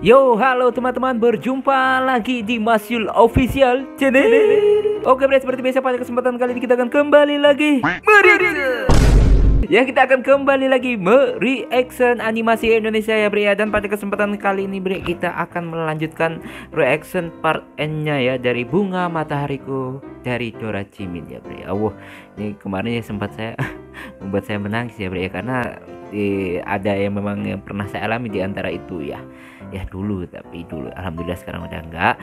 Yo, halo teman-teman, berjumpa lagi di Masyul Official Channel. Oke bre, seperti biasa pada kesempatan kali ini kita akan kembali lagi kita akan kembali lagi mereaction animasi Indonesia ya bre ya. Dan pada kesempatan kali ini bre, kita akan melanjutkan reaction part N-nya ya, dari Bunga Matahariku dari Dora Jimin ya bre. Ini kemarin ya sempat saya membuat saya menangis ya bre ya, karena ada yang memang yang pernah saya alami di antara itu ya dulu, tapi dulu alhamdulillah sekarang udah enggak.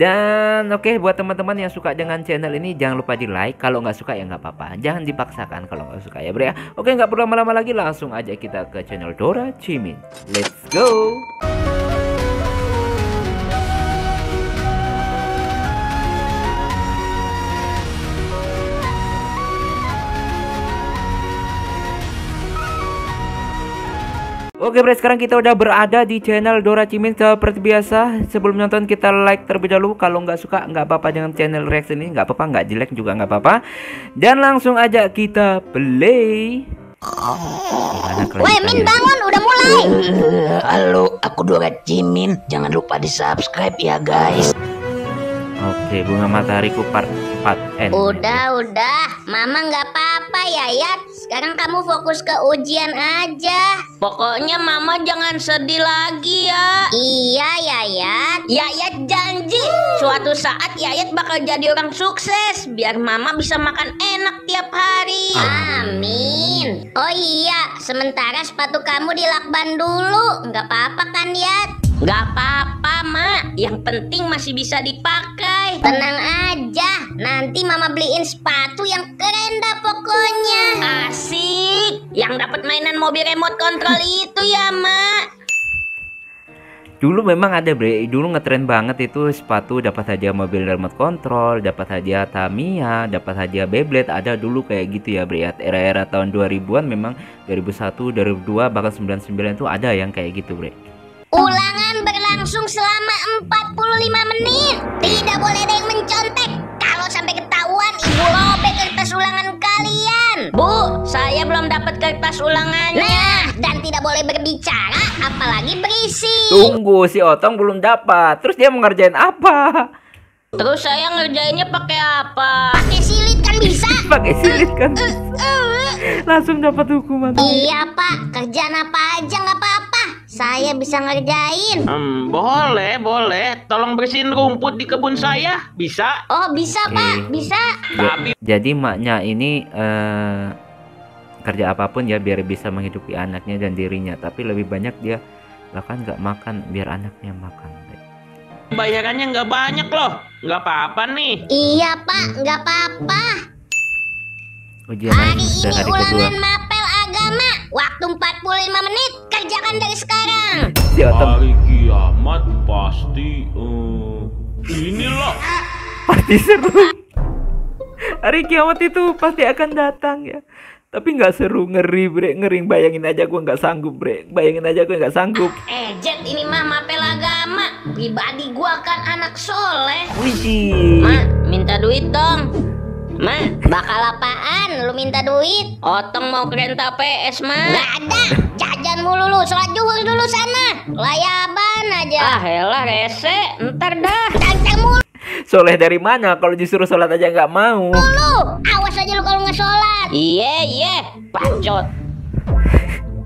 Dan oke, buat teman-teman yang suka dengan channel ini jangan lupa di like, kalau nggak suka ya nggak apa-apa, jangan dipaksakan kalau nggak suka ya bre ya. Oke, nggak perlu lama-lama lagi, langsung aja kita ke channel Dora Jimin, let's go. Oke bre, sekarang kita udah berada di channel Dora Jimin. Seperti biasa, sebelum nonton kita like terlebih dahulu. Kalau nggak suka nggak apa-apa dengan channel reaction ini, nggak apa-apa, nggak jelek juga nggak apa-apa. Dan langsung aja kita play. Woi Min, bangun, udah mulai. Halo, aku Dora Jimin. Jangan lupa di subscribe ya guys. Oke, Bunga Matahariku part N. Udah, Mama nggak apa-apa ya Yat. Sekarang kamu fokus ke ujian aja. Pokoknya Mama jangan sedih lagi ya. Iya Yayat. Yayat janji suatu saat Yayat bakal jadi orang sukses, biar Mama bisa makan enak tiap hari. Amin. Oh iya, sementara sepatu kamu dilakban dulu. Nggak apa-apa kan Yat? Gak apa-apa Mak, yang penting masih bisa dipakai. Tenang aja, nanti Mama beliin sepatu yang keren dah pokoknya. Asik, yang dapat mainan mobil remote control itu ya Mak. Dulu memang ada bre, dulu ngetren banget itu sepatu dapat hadiah mobil remote control, dapat hadiah Tamiya, dapat hadiah Beyblade, ada dulu kayak gitu ya bre. Era-era tahun 2000-an memang 2001, 2002 bahkan 99 itu ada yang kayak gitu bre. Ulangan berlangsung selama 45 menit. Tidak boleh ada yang mencontek. Kalau sampai ketahuan, Ibu robek kertas ulangan kalian. Bu, saya belum dapat kertas ulangannya. Nah, dan tidak boleh berbicara, apalagi berisik. Tunggu, si Otong belum dapat. Terus dia mau ngerjain apa? Terus saya ngerjainnya pakai apa? Pakai silit kan bisa? Pakai silit kan? Langsung dapat hukuman. Iya Pak, kerjaan apa aja nggak apa-apa. Saya bisa ngerjain. Boleh. Tolong bersihin rumput di kebun saya. Bisa? Oh bisa Pak, bisa. Jadi maknya ini kerja apapun ya biar bisa menghidupi anaknya dan dirinya. Tapi lebih banyak dia bahkan nggak makan biar anaknya makan. Bayarannya nggak banyak loh. Nggak apa-apa nih. Iya Pak, nggak apa-apa. Ujian Hari sudah ini hari ulangan kedua. mapel agama. Waktu 45 menit. Kerjakan dari sekarang. Si Otong Hari kiamat pasti inilah. pasti seru. Hari kiamat itu pasti akan datang ya. Tapi nggak seru, ngeri bre, ngering. Bayangin aja gue nggak sanggup bre. Bayangin aja gue nggak sanggup. Jet, ini mah mapel agama. Pribadi gua kan anak soleh. Wih. Mak, minta duit dong. Mak, Bakal apaan? Lu minta duit? Otong mau kereta PS Mak. Nggak ada. Jajan mulu lu. Sholat zuhur dulu sana. Layaban aja. Ah elah rese, ntar dah. Cancang mulu Soleh dari mana? Kalau disuruh sholat aja nggak mau. lu. Awas aja lu kalau nggak sholat. Iya, bacot.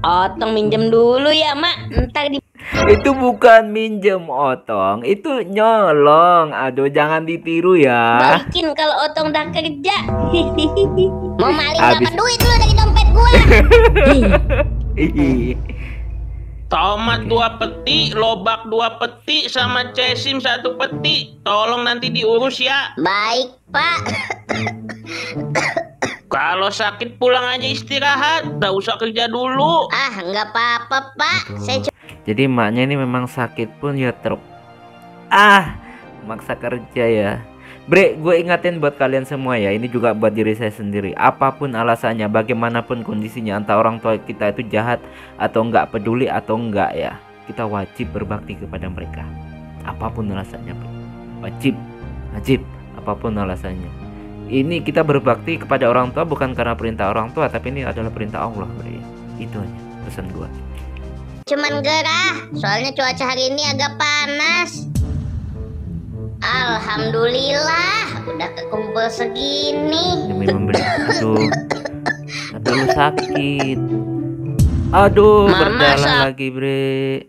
Otong minjem dulu ya Mak, ntar di... Itu bukan minjem Otong, itu nyolong. Aduh, jangan ditiru ya. balikin kalau Otong udah kerja. Mau maling Habis. dapat duit lu dari dompet gua. Tomat 2 peti, lobak 2 peti, sama cesim 1 peti. Tolong nanti diurus ya. Baik Pak. Kalau sakit pulang aja istirahat. Nggak usah kerja dulu. Ah nggak apa-apa Pak. Saya Jadi emaknya ini memang sakit pun ya maksa kerja ya. Bre, gue ingatin buat kalian semua ya, ini juga buat diri saya sendiri. Apapun alasannya, bagaimanapun kondisinya, entah orang tua kita itu jahat atau enggak, peduli atau enggak ya, kita wajib berbakti kepada mereka. Apapun alasannya, bre. Wajib, apapun alasannya. Ini kita berbakti kepada orang tua bukan karena perintah orang tua, tapi ini adalah perintah Allah, bre. Itu aja pesan gue. cuman gerah. Soalnya cuaca hari ini agak panas. Alhamdulillah, udah kekumpul segini. Demi memberi. Aduh, lu sakit. Aduh, Mama berjalan lagi, Bre.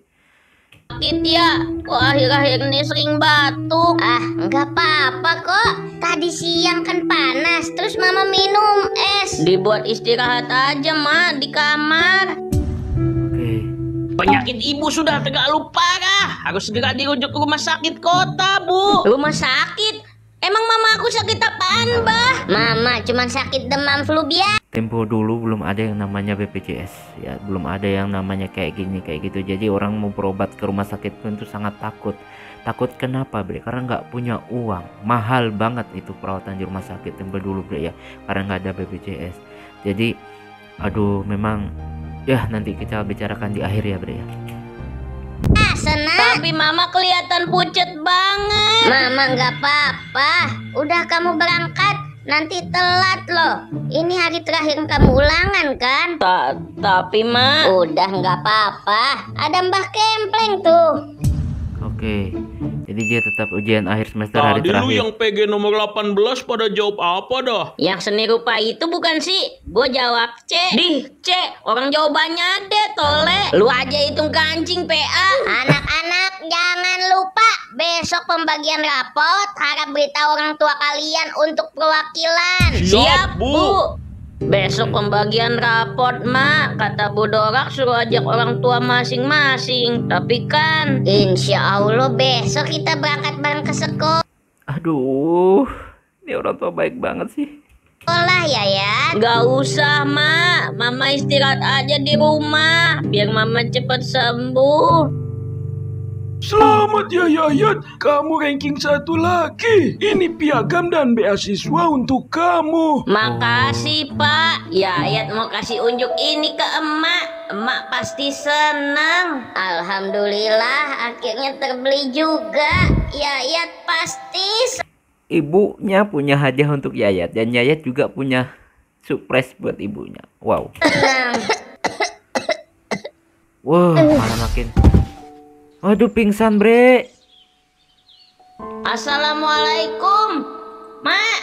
Sakit ya? Kok akhir-akhir ini sering batuk? Ah, nggak apa-apa kok. Tadi siang kan panas, terus mama minum es. Dibuat istirahat aja, Ma, di kamar. Oke. Penyakit ibu sudah terlalu parah. Harus segera dirujuk ke rumah sakit kota, Bu. Rumah sakit? Emang mama aku sakit apaan, Bah? Mama cuman sakit demam flu biasa. Tempo dulu belum ada yang namanya BPJS ya, belum ada yang namanya kayak gini kayak gitu. Jadi orang mau berobat ke rumah sakit pun itu sangat takut. Takut kenapa, Bre? Karena nggak punya uang. Mahal banget itu perawatan di rumah sakit tempo dulu, Bre ya. Karena nggak ada BPJS. Jadi aduh, memang ya nanti kita bicarakan di akhir ya, Bre ya. Ah, senang. Tapi mama kelihatan pucet banget. Mama nggak apa-apa. Udah kamu berangkat, nanti telat loh. Ini hari terakhir kamu ulangan kan? Tapi, Ma. Udah nggak apa-apa. Ada Mbah Kempleng tuh. Oke. Jadi dia tetap ujian akhir semester hari Tadi lu terakhir. yang PG nomor 18 pada jawab apa dah? Yang seni rupa itu bukan sih? Gue jawab C. Dih, C. Orang jawabannya D, tole. Lu aja hitung kancing PA. Anak-anak jangan lupa besok pembagian rapot. Harap beritahu orang tua kalian untuk perwakilan. Siap, Bu. Besok pembagian raport, Ma. Kata Bu Dorak suruh ajak orang tua masing-masing. Tapi kan Insya Allah besok kita berangkat bareng ke sekolah Aduh, ini orang tua baik banget sih. ya ya. gak usah, Ma. Mama istirahat aja di rumah. Biar Mama cepet sembuh. Selamat ya Yayat, kamu ranking 1 lagi. Ini piagam dan beasiswa untuk kamu. Makasih, Pak. Yayat mau kasih unjuk ini ke emak. Emak pasti senang. Alhamdulillah akhirnya terbeli juga. Yayat pasti Ibunya punya hadiah untuk Yayat dan Yayat juga punya surprise buat ibunya. Wow. senang. Wah, malah makin. Waduh, pingsan, Bre. Assalamualaikum, Mak.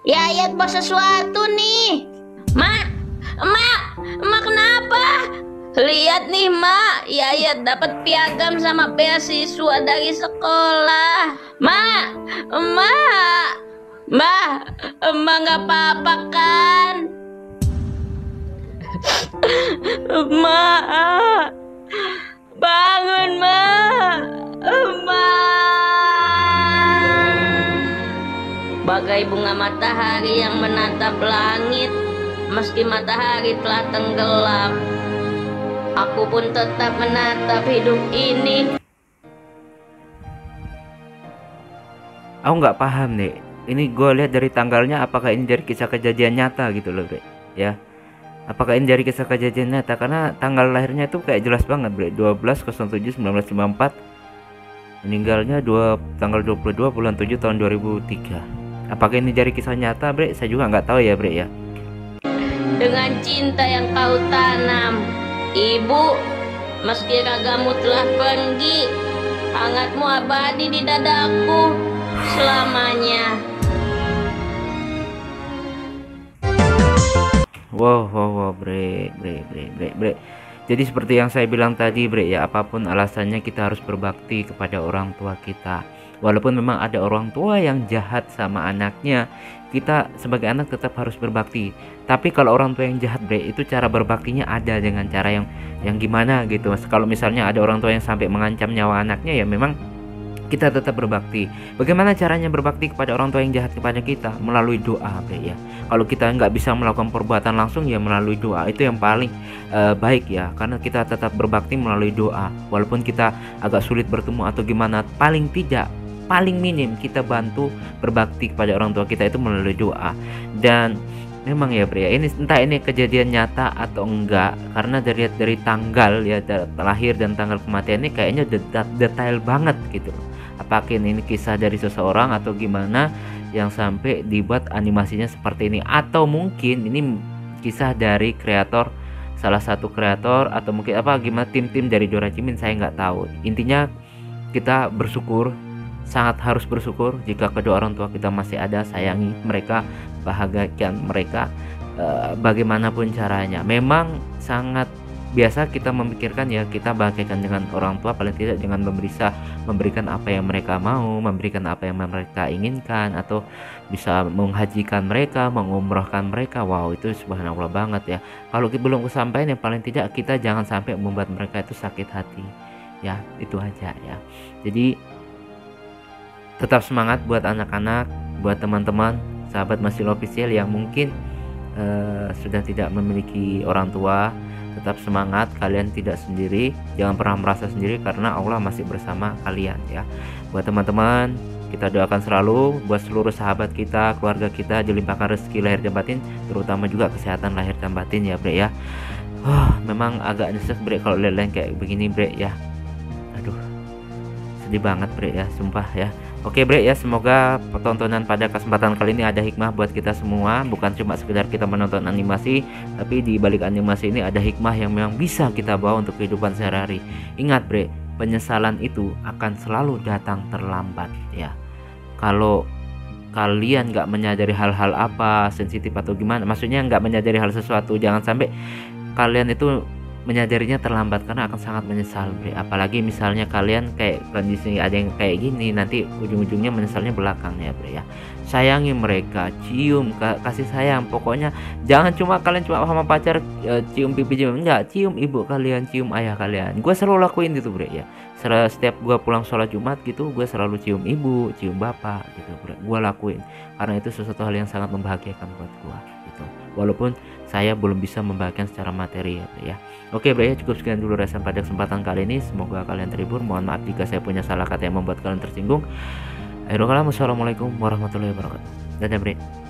Yayat bawa sesuatu nih. Mak, Emak kenapa? Lihat nih, Mak. Yayat dapat piagam sama beasiswa dari sekolah. Mak, Emak nggak apa-apa kan? Emak. Bangun, Ma. Bagai bunga matahari yang menatap langit, meski matahari telah tenggelam, aku pun tetap menatap hidup ini. Aku nggak paham nih. Ini gue lihat dari tanggalnya, apakah ini dari kisah kejadian nyata gitu loh, Bre? Ya. Apakah ini dari kisah kejadian nyata? Karena tanggal lahirnya itu kayak jelas banget, Bre. 12/07/1954. Meninggalnya tanggal 22 bulan 7 tahun 2003. Apakah ini dari kisah nyata, Bre? Saya juga nggak tahu ya, Bre ya. Dengan cinta yang kau tanam, Ibu, meski ragamu telah pergi, hangatmu abadi di dadaku selamanya. Wow, bre. Jadi seperti yang saya bilang tadi, Bre ya, apapun alasannya kita harus berbakti kepada orang tua kita. Walaupun memang ada orang tua yang jahat sama anaknya, kita sebagai anak tetap harus berbakti. Tapi kalau orang tua yang jahat, Bre, itu cara berbaktinya ada dengan cara yang gimana gitu. Kalau misalnya ada orang tua yang sampai mengancam nyawa anaknya, ya memang kita tetap berbakti. Bagaimana caranya berbakti kepada orang tua yang jahat kepada kita? Melalui doa, Bre ya. Kalau kita nggak bisa melakukan perbuatan langsung, ya melalui doa. Itu yang paling baik ya, karena kita tetap berbakti melalui doa. Walaupun kita agak sulit bertemu atau gimana, paling tidak, paling minim kita bantu berbakti kepada orang tua kita itu melalui doa. Dan memang ya, Bre, ini entah ini kejadian nyata atau enggak, karena dari tanggal ya lahir dan tanggal kematiannya kayaknya detail banget gitu. Apakah ini kisah dari seseorang atau gimana yang sampai dibuat animasinya seperti ini, atau mungkin ini kisah dari kreator salah satu kreator atau mungkin apa gimana tim-tim dari Dora Jimin, saya nggak tahu. Intinya kita bersyukur, sangat harus bersyukur jika kedua orang tua kita masih ada, sayangi mereka, bahagiakan mereka bagaimanapun caranya. Memang sangat biasa kita memikirkan ya, kita bahagiakan dengan orang tua paling tidak dengan memberikan apa yang mereka mau, memberikan apa yang mereka inginkan, atau bisa menghajikan mereka, mengumrohkan mereka. Wow, itu subhanallah banget ya. Kalau belum kesampaian, ya paling tidak kita jangan sampai membuat mereka itu sakit hati ya, itu aja ya. Jadi tetap semangat buat anak-anak, buat teman-teman sahabat Masih Official yang mungkin sudah tidak memiliki orang tua. Tetap semangat, kalian tidak sendiri, jangan pernah merasa sendiri karena Allah masih bersama kalian ya. Buat teman-teman, kita doakan selalu buat seluruh sahabat kita, keluarga kita dilimpahkan rezeki lahir dan batin, terutama juga kesehatan lahir dan batin ya Bre ya. Memang agak nyesek Bre kalau lihat kayak begini Bre ya. Aduh, sedih banget Bre ya, sumpah ya. Oke Bre ya, semoga tontonan pada kesempatan kali ini ada hikmah buat kita semua. Bukan cuma sekedar kita menonton animasi, tapi di balik animasi ini ada hikmah yang memang bisa kita bawa untuk kehidupan sehari-hari. Ingat Bre, penyesalan itu akan selalu datang terlambat ya. Kalau kalian nggak menyadari hal-hal apa sensitif atau gimana, maksudnya nggak menyadari hal sesuatu, jangan sampai kalian itu menyadarinya terlambat karena akan sangat menyesal Bre. Apalagi misalnya kalian kayak kondisi ada yang kayak gini, nanti ujung-ujungnya menyesalnya belakang ya Bre ya. Sayangi mereka, cium, kasih sayang, pokoknya jangan cuma kalian cuma sama pacar cium pipi, enggak, cium ibu kalian, cium ayah kalian. Gue selalu lakuin gitu Bre ya. Setiap gue pulang sholat Jumat gitu, gue selalu cium ibu, cium bapak gitu Bre. Gue lakuin karena itu sesuatu hal yang sangat membahagiakan buat gue gitu. Walaupun saya belum bisa membahagiakan secara materi ya Bre ya. Oke Bre ya, cukup sekian dulu reaction pada kesempatan kali ini. Semoga kalian terhibur. Mohon maaf jika saya punya salah kata yang membuat kalian tersinggung. Akhirul kalam, wassalamualaikum warahmatullahi wabarakatuh. Dadah Bre.